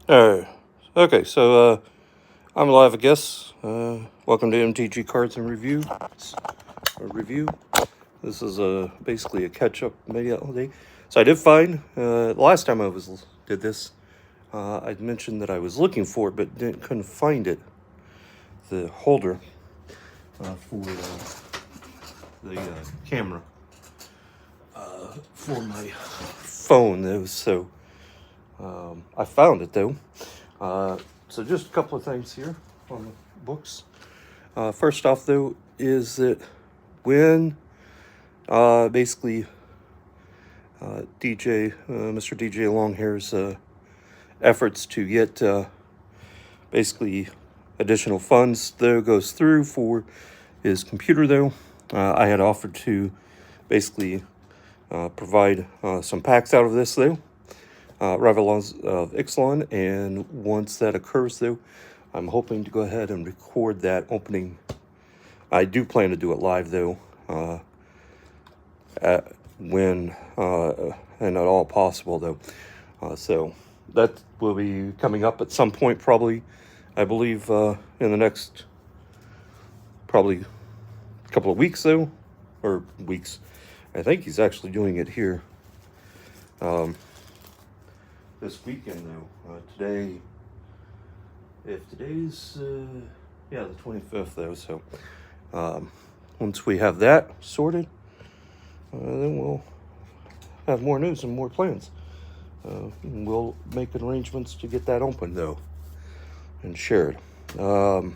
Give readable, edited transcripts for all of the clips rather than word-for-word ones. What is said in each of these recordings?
Alright. Okay, so I'm live, I guess. Welcome to MTG Cards and Review. This is basically a catch-up video. So I did find the last time I did this, I'd mentioned that I was looking for it, but couldn't find it. The holder for the camera for my phone, though. So I found it though. So just a couple of things here on the books. First off, though, is that when basically Mr. DJ Longhair's efforts to get basically additional funds, though, goes through for his computer, though, I had offered to basically provide some packs out of this, though. Revelons of Ixalan, and once that occurs, though, I'm hoping to go ahead and record that opening. I do plan to do it live, though, when and at all possible, though. So that will be coming up at some point, probably, I believe, in the next probably couple of weeks, though, or weeks. I think he's actually doing it here this weekend, though. Today's the 25th, though. So once we have that sorted, then we'll have more news and more plans. We'll make arrangements to get that open, though, and shared. All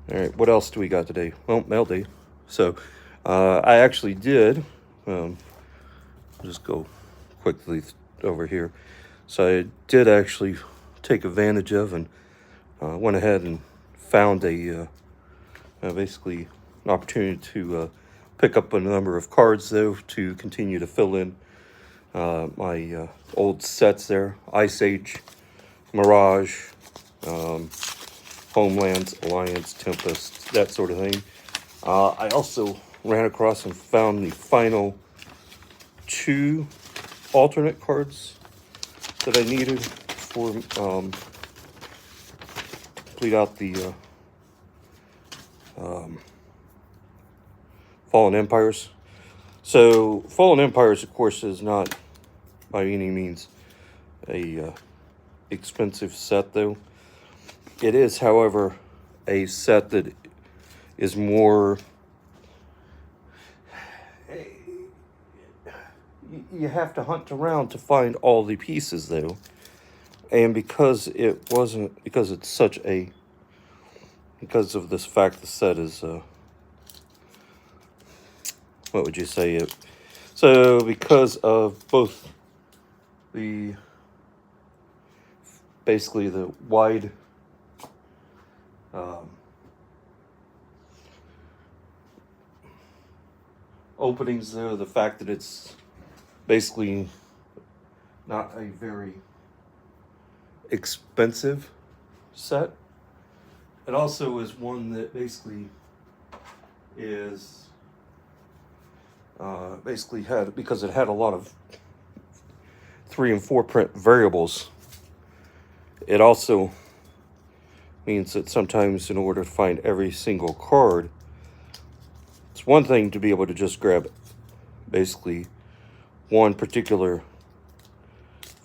right, what else do we got today? Well, mail day. So I actually did just go quickly over here. So I did actually take advantage of and went ahead and found basically an opportunity to pick up a number of cards, though, to continue to fill in my old sets there. Ice Age, Mirage, Homelands, Alliance, Tempest, that sort of thing. I also ran across and found the final 2 alternate cards that I needed for complete out the Fallen Empires. So Fallen Empires, of course, is not by any means a expensive set, though. It is, however, a set that is more. You have to hunt around to find all the pieces, though, and because of this fact, the set is what would you say it? So because of both basically the wide openings there, the fact that it's basically not a very expensive set. It also is one that basically is because it had a lot of 3 and 4 print variables. It also means that sometimes, in order to find every single card, it's one thing to be able to just grab basically one particular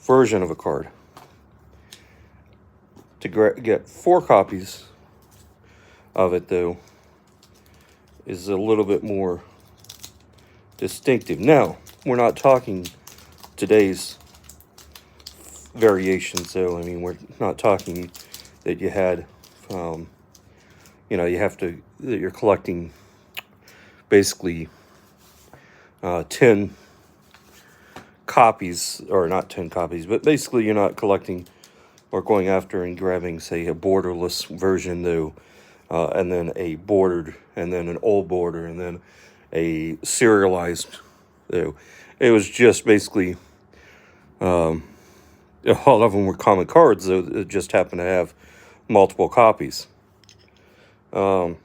version of a card. To get 4 copies of it, though, is a little bit more distinctive. Now, we're not talking today's variations, though. I mean, we're not talking that you had, that you're collecting basically 10 copies, or not 10 copies, but basically you're not collecting or going after and grabbing, say, a borderless version, though, and then a bordered, and then an old border, and then a serialized, though. It was just basically all of them were common cards, though. It just happened to have multiple copies. But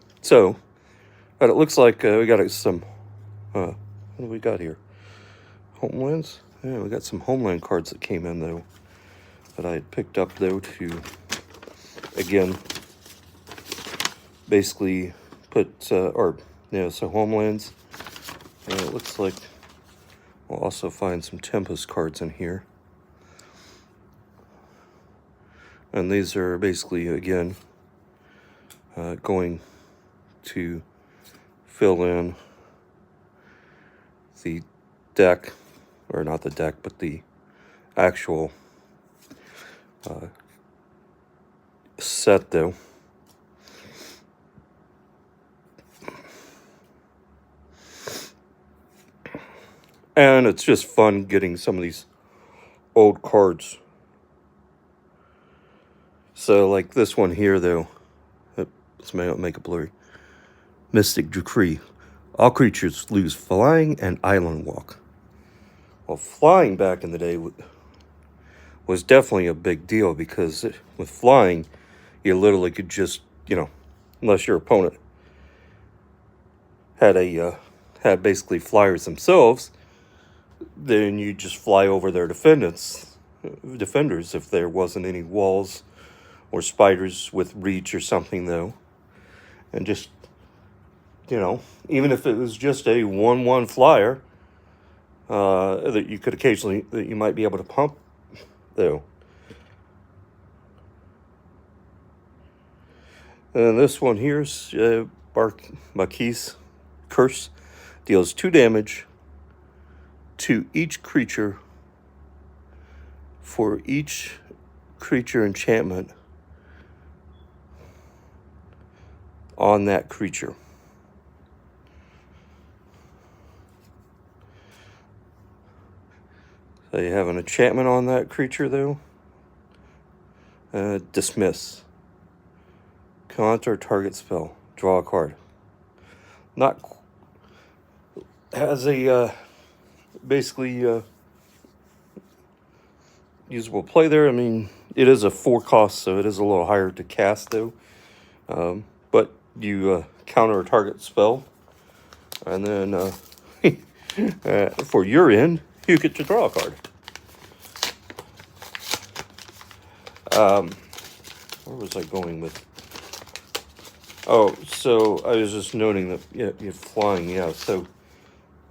it looks like we got some. What do we got here? Homelands? Yeah, we got some Homeland cards that came in, though. that I had picked up though to, again, basically put, so Homelands. And it looks like we'll also find some Tempest cards in here. And these are basically, again, going to fill in the deck, or not the deck, but the actual set though. And it's just fun getting some of these old cards. So like this one here though, let's make it blurry. Mystic Decree. All creatures lose flying and island walk. Well, flying back in the day was definitely a big deal, because with flying, you literally could just, unless your opponent had basically flyers themselves, then you just fly over their defenders if there wasn't any walls or spiders with reach or something though, and just, even if it was just a 1/1 flyer, that you might be able to pump though. And this one here's Marquise Curse. Deals 2 damage to each creature for each creature enchantment on that creature. So you have an enchantment on that creature though. Dismiss. Counter target spell. Draw a card. Has a basically usable play there. I mean, it is a 4 cost, so it is a little higher to cast though. But you counter a target spell, and then for your end, you get to draw a card. Where was I going with? Oh, so I was just noting that you're flying, so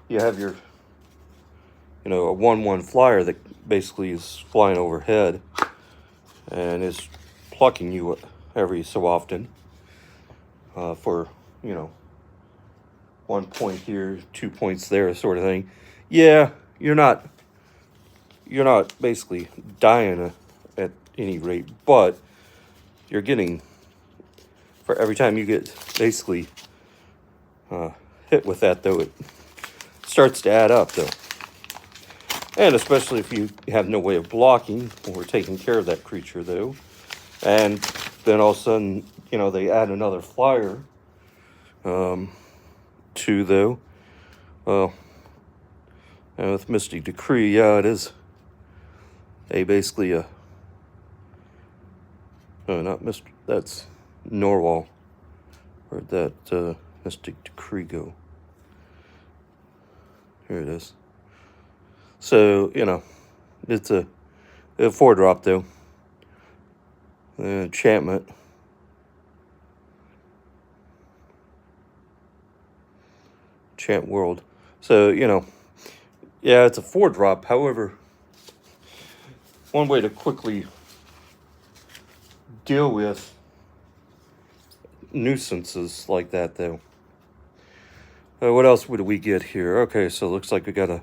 you have your, a 1/1 flyer that basically is flying overhead and is plucking you every so often for, 1 point here, 2 points there, sort of thing. Yeah, you're not basically dying at any rate, but you're getting, for every time you get basically hit with that though, it starts to add up though. And especially if you have no way of blocking or taking care of that creature though, and then all of a sudden, they add another flyer to though. Well, and with Mystic Decree, it is basically a, no, not that's Norwal. Where'd that Mystic Decree go? Here it is. So, it's a 4-drop though. Enchantment. Enchant World. So, it's a 4-drop. However, one way to quickly deal with nuisances like that though. What else would we get here? Okay, so it looks like we got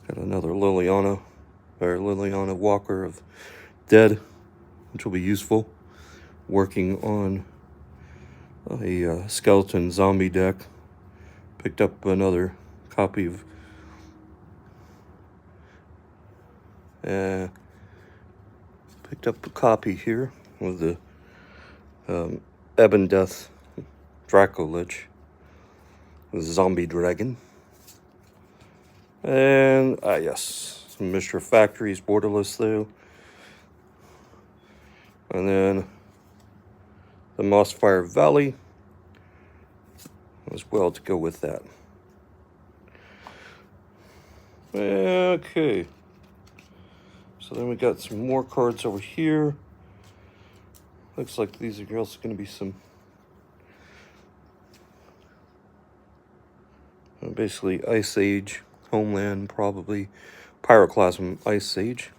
another Liliana Walker of Dead, which will be useful working on a skeleton zombie deck. Picked up another copy of picked up a copy here of the Ebon Death Dracolich, the zombie dragon. And yes, some Mishra Factories borderless though. And then the Mossfire Valley as well to go with that. Okay. So then we got some more cards over here. Looks like these are also going to be some basically Ice Age, Homeland, probably Pyroclasm Ice Age.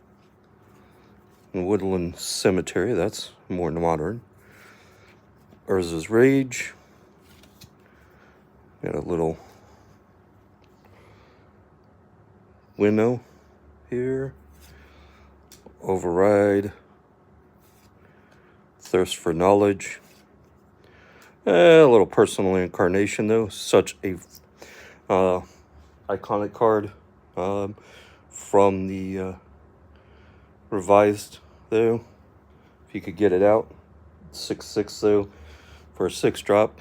And Woodland Cemetery, that's more modern. Urza's Rage. Got a little window here. Override. Thirst for Knowledge. A little Personal Incarnation, though. Such a iconic card from the revised, though. If you could get it out. 6/6, though, for a 6-drop.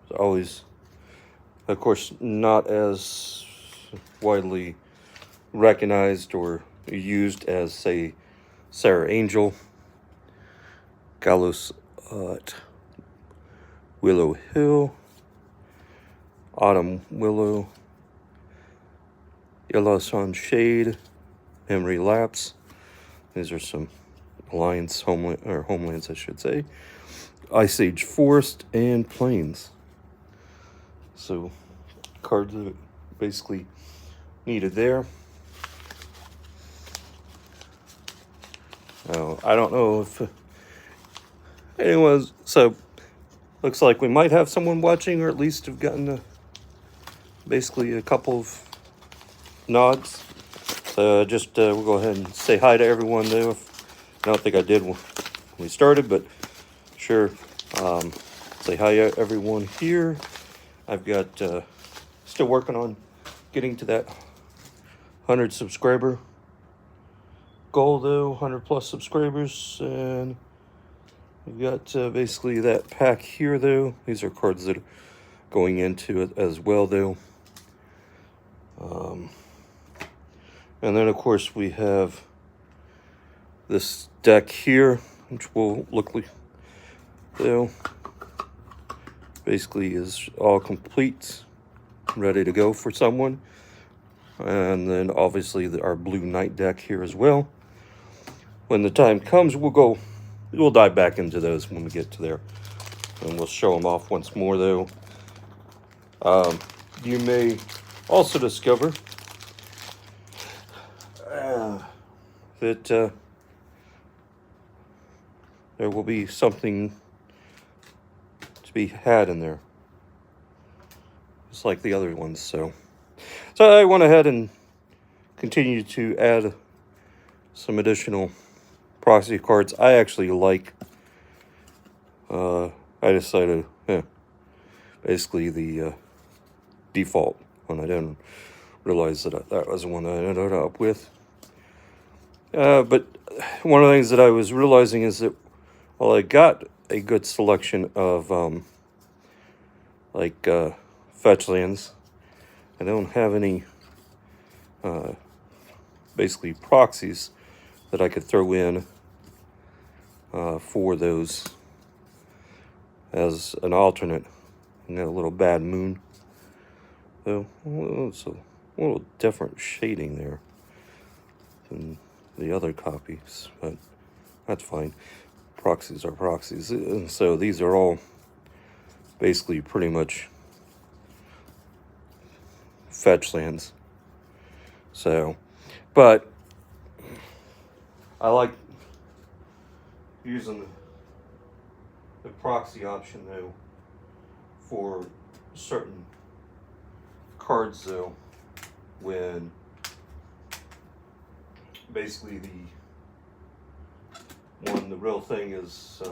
It's always, of course, not as widely recognized or used as, say, Sarah Angel, Gallows at Willow Hill, Autumn Willow, Yellow Sun Shade, Memory Lapse. These are some Alliance homelands, I should say. Ice Age Forest and Plains. So cards that basically needed there. I don't know if anyone's, so looks like we might have someone watching, or at least have gotten basically a couple of nods. So just we'll go ahead and say hi to everyone though. I don't think I did when we started, but sure. Say hi to everyone here. I've got still working on getting to that 100 subscriber goal though, 100 plus subscribers, and we've got basically that pack here though. These are cards that are going into it as well though. And then of course we have this deck here, which will look like though basically is all complete, ready to go for someone. And then obviously our Blue Knight deck here as well. When the time comes, we'll dive back into those when we get to there, and we'll show them off once more though. You may also discover that there will be something to be had in there, just like the other ones. So I went ahead and continued to add some additional proxy cards. I actually like, I decided, basically the default one. I didn't realize that that was the one that I ended up with. But one of the things that I was realizing is that while I got a good selection of fetch lands, I don't have any basically proxies that I could throw in for those as an alternate. And got a little Bad Moon, though. It's a little different shading there than the other copies, but that's fine. Proxies are proxies, and so these are all basically pretty much fetch lands. So, but I like using the proxy option though for certain cards though, when basically the real thing is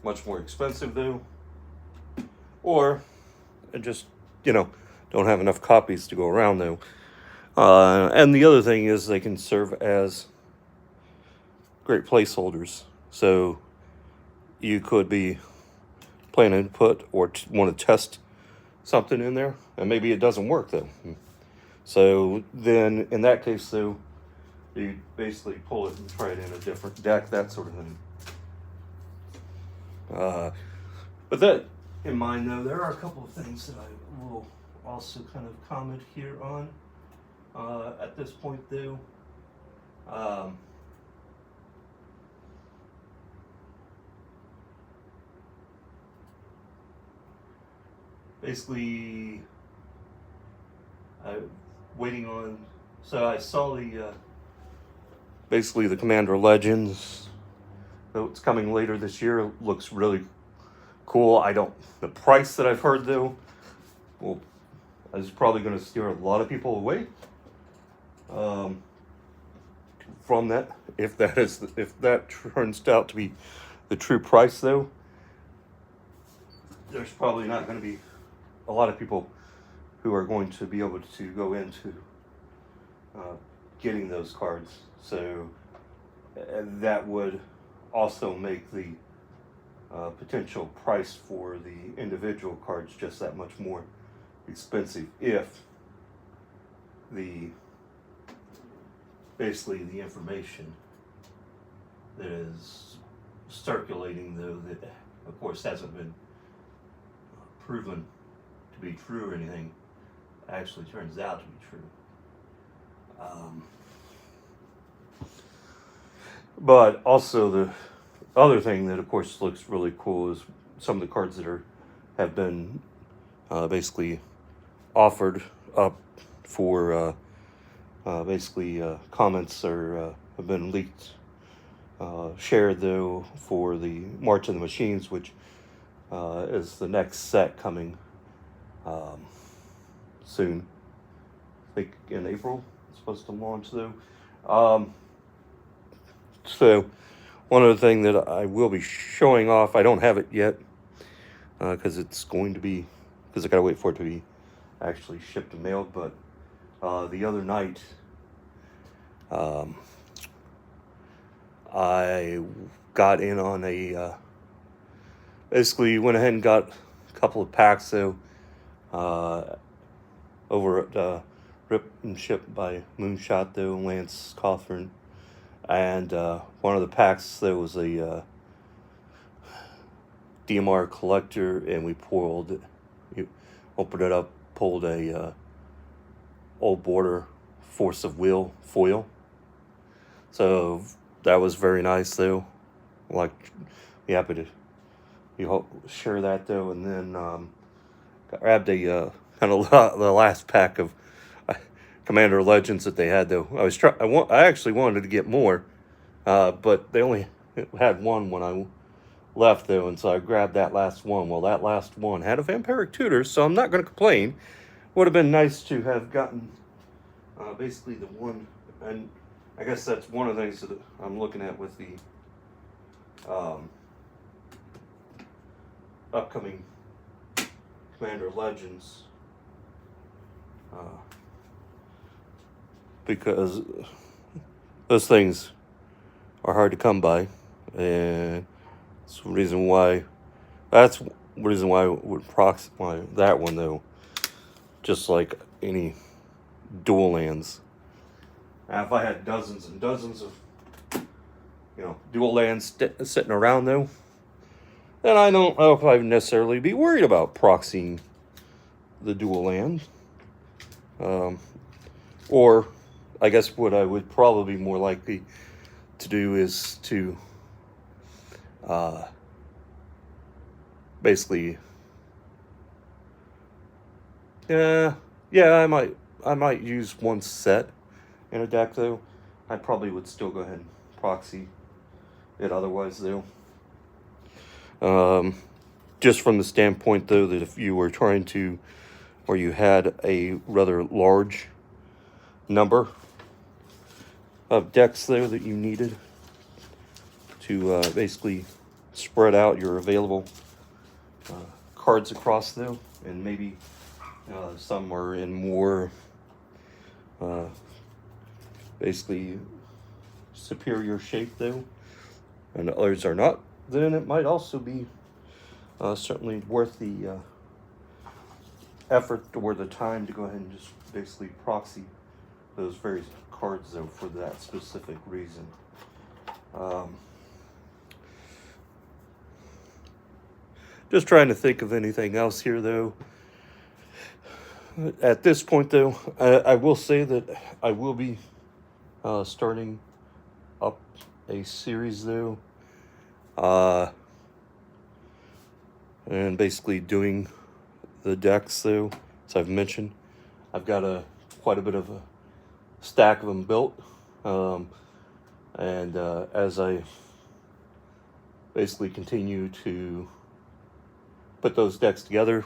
much more expensive though, or just don't have enough copies to go around though. And the other thing is they can serve as great placeholders. So you could be planning to put or want to test something in there, and maybe it doesn't work though. So then in that case though, you basically pull it and try it in a different deck, that sort of thing. But that in mind though, there are a couple of things that I will also kind of comment here on. at this point though. Um, Basically, I'm waiting on. So I saw the basically the Commander Legends. Though it's coming later this year. It looks really cool. I don't. The price that I've heard though, well, is probably going to steer a lot of people away from that. If that turns out to be the true price though, there's probably not going to be a lot of people who are going to be able to go into getting those cards. So that would also make the potential price for the individual cards just that much more expensive if the basically the information that is circulating though that of course hasn't been proven to be true or anything actually turns out to be true. But also the other thing that of course looks really cool is some of the cards that have been basically offered up for basically comments or have been leaked, shared though for the March of the Machines, which is the next set coming soon. I think in April it's supposed to launch though. So one other thing that I will be showing off, I don't have it yet because it's going to be, because I gotta wait for it to be actually shipped and mailed, but the other night I got in on a basically went ahead and got a couple of packs though over at Rip and Ship by Moonshot though, Lance Cawthorn, and one of the packs there was a DMR collector, and we opened it up, pulled a old border Force of Will foil. So that was very nice though. Like, be happy to share that though. And then grabbed a kind of the last pack of Commander Legends that they had though. I actually wanted to get more, but they only had one when I left though, and so I grabbed that last one. Well, that last one had a Vampiric Tutor, so I'm not going to complain. Would have been nice to have gotten basically the one, and I guess that's one of the things that I'm looking at with the upcoming Commander Legends, because those things are hard to come by, and that's the reason why. That's the reason why I would why that one though, just like any dual lands. Now, if I had dozens and dozens of dual lands sitting around though, then I don't know if I'd necessarily be worried about proxying the dual land. Or I guess what I would probably be more likely to do is to basically I might use one set in a deck though. I probably would still go ahead and proxy it otherwise though. Just from the standpoint though that if you were trying to, or you had a rather large number of decks there that you needed to basically spread out your available cards across though, and maybe some are in more basically superior shape though, and others are not, then it might also be certainly worth the effort or the time to go ahead and just basically proxy those various cards though for that specific reason. Just trying to think of anything else here though. at this point, though, I will say that I will be starting up a series, though, and basically doing the decks, though. As I've mentioned, I've got quite a bit of a stack of them built, and as I basically continue to put those decks together,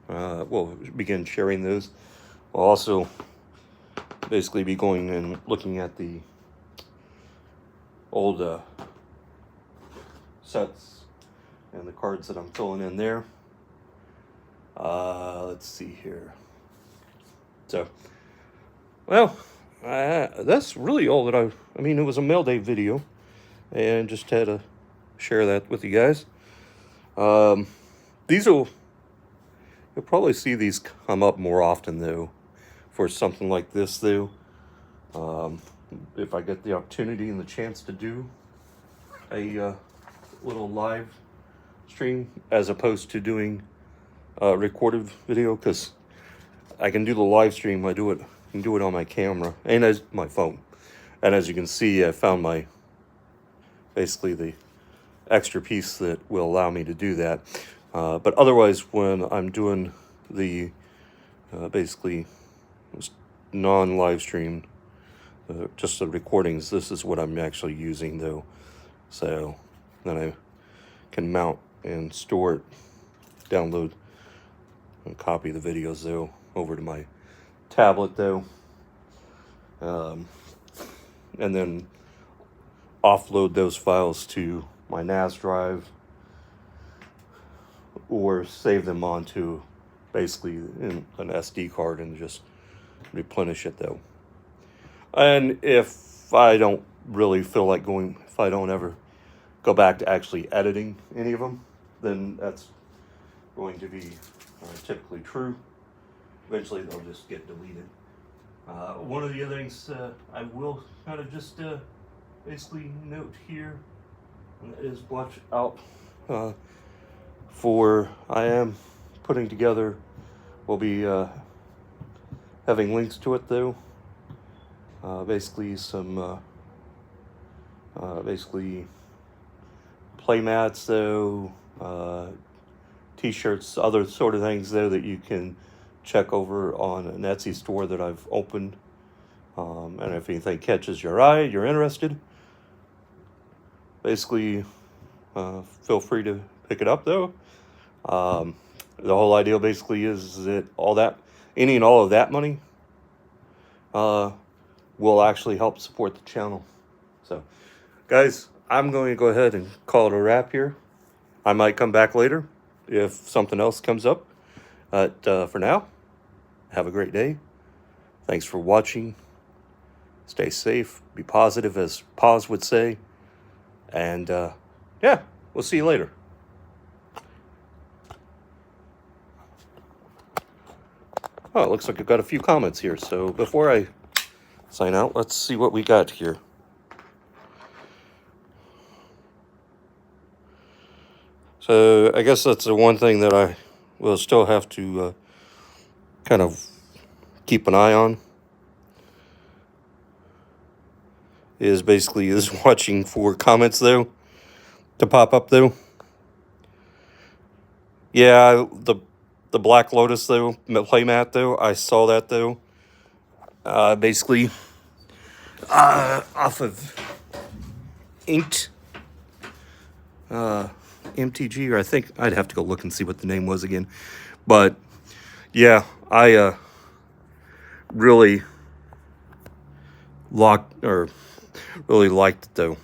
we'll begin sharing those. We'll also basically be going and looking at the old sets and the cards that I'm filling in there. Let's see here. So, well, that's really all that I mean, it was a mail day video, and just had to share that with you guys. You'll probably see these come up more often, though, for something like this, though. If I get the opportunity and the chance to do a little live stream as opposed to doing a recorded video, because I can do the live stream. I can do it on my camera and as my phone. And as you can see, I found basically the extra piece that will allow me to do that. But otherwise, when I'm doing the basically non-live stream, just the recordings, this is what I'm actually using, though. So then I can mount and store it, download and copy the videos, though, over to my tablet, though. And then offload those files to my NAS drive, or save them onto basically in an SD card and just replenish it, though. And if I don't really feel like if I don't ever go back to actually editing any of them, then that's going to be typically true. Eventually they'll just get deleted. One of the other things I will kind of just basically note here is watch out for I am putting together, we'll be having links to it, though. Basically some basically playmats, though, t-shirts, other sort of things, though, that you can check over on an Etsy store that I've opened. And if anything catches your eye, you're interested, basically feel free to pick it up, though. The whole idea basically is that any and all of that money will actually help support the channel. So, guys, I'm going to go ahead and call it a wrap here. I might come back later if something else comes up. But for now, have a great day. Thanks for watching. Stay safe. Be positive, as Paz would say. And, yeah, we'll see you later. Oh, it looks like I've got a few comments here. So before I sign out, let's see what we got here. So I guess that's the one thing that I will still have to kind of keep an eye on, is basically watching for comments, though, to pop up, though. Yeah, the Black Lotus, though, playmat, though, I saw that, though. Basically off of Inked MTG, or I think I'd have to go look and see what the name was again. But yeah, I really liked it, though.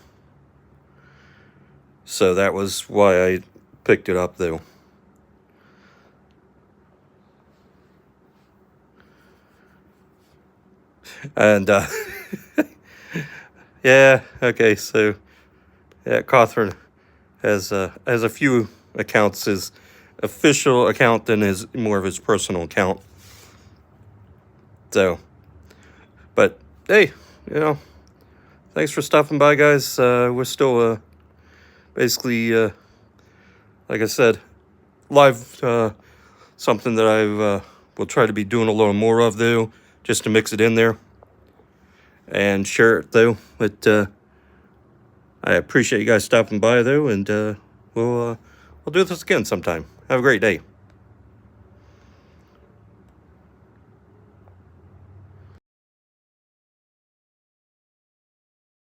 So that was why I picked it up, though. And yeah, okay, so yeah, Cawthron has a few accounts. His official account then is more of his personal account. So, but hey, thanks for stopping by, guys. We're still basically like I said, live something that I've we'll try to be doing a little more of, though, just to mix it in there and share it, though. But I appreciate you guys stopping by, though, and we'll do this again sometime. Have a great day.